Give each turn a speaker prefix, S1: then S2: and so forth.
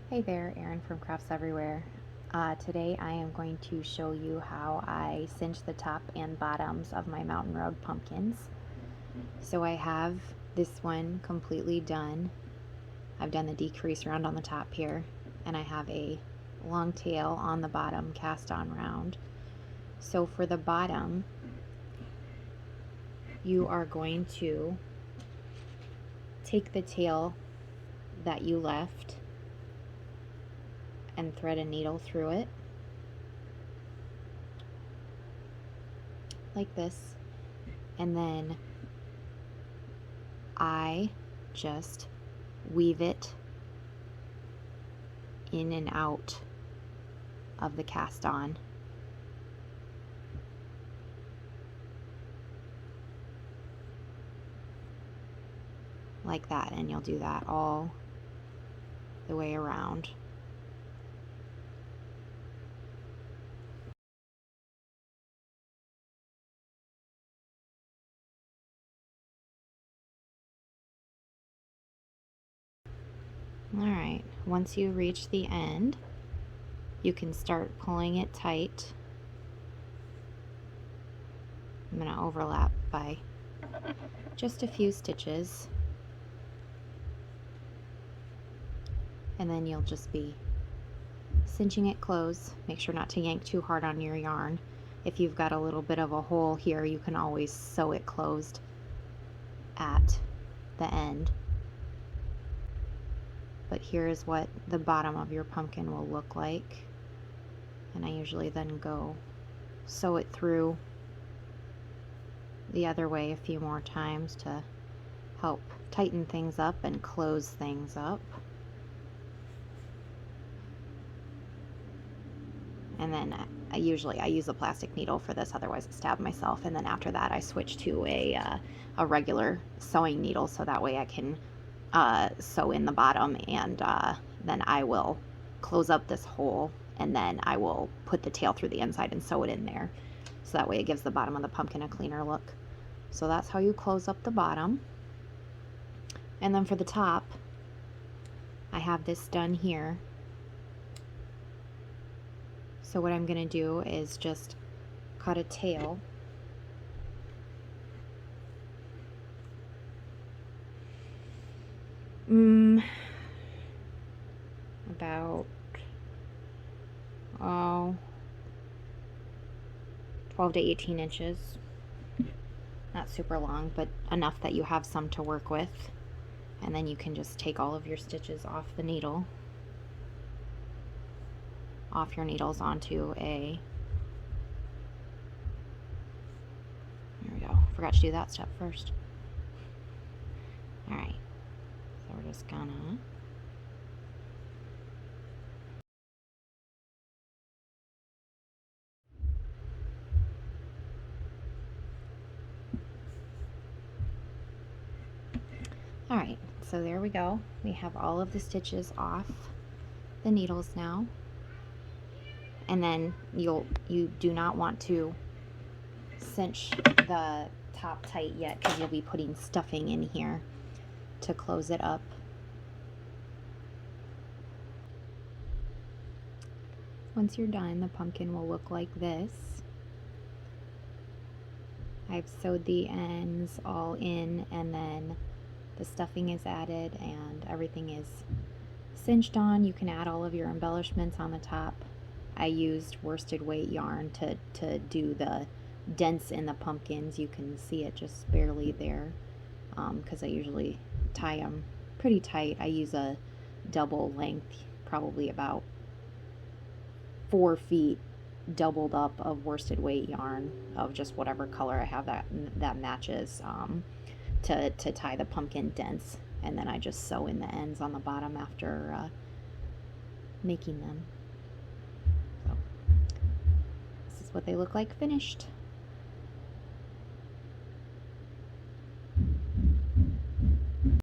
S1: Hey there, Erin from Crafts Everywhere. Today I am going to show you how I cinch the top and bottoms of my Mountain Road pumpkins. So I have this one completely done. I've done the decrease round on the top here, and I have a long tail on the bottom cast on round. So for the bottom, you are going to take the tail that you left and thread a needle through it like this, and then I just weave it in and out of the cast on. Like that, and you'll do that all the way around. Alright, once you reach the end, you can start pulling it tight. I'm going to overlap by just a few stitches, and then you'll just be cinching it close. Make sure not to yank too hard on your yarn. If you've got a little bit of a hole here, you can always sew it closed at the end. But here is what the bottom of your pumpkin will look like, and I usually then go sew it through the other way a few more times to help tighten things up and close things up. And then I use a plastic needle for this, otherwise I stab myself. And then after that I switch to a regular sewing needle, so that way I can sew in the bottom, and then I will close up this hole, and then I will put the tail through the inside and sew it in there, so that way it gives the bottom of the pumpkin a cleaner look. So that's how you close up the bottom. And then for the top, I have this done here. So what I'm going to do is just cut a tail about 12 to 18 inches. Not super long, but enough that you have some to work with. And then you can just take all of your stitches off the needle, off your needles onto a, there we go, forgot to do that step first. Alright, so we're just gonna Alright, so there we go. We have all of the stitches off the needles now. And then you do not want to cinch the top tight yet, because you'll be putting stuffing in here to close it up. Once you're done, the pumpkin will look like this. I've sewed the ends all in, and then the stuffing is added and everything is cinched on. You can add all of your embellishments on the top. I used worsted weight yarn to do the dents in the pumpkins. You can see it just barely there, because I usually tie them pretty tight. I use a double length, probably about 4 feet doubled up of worsted weight yarn of just whatever color I have that matches, to tie the pumpkin dents, and then I just sew in the ends on the bottom after making them. So this is what they look like finished.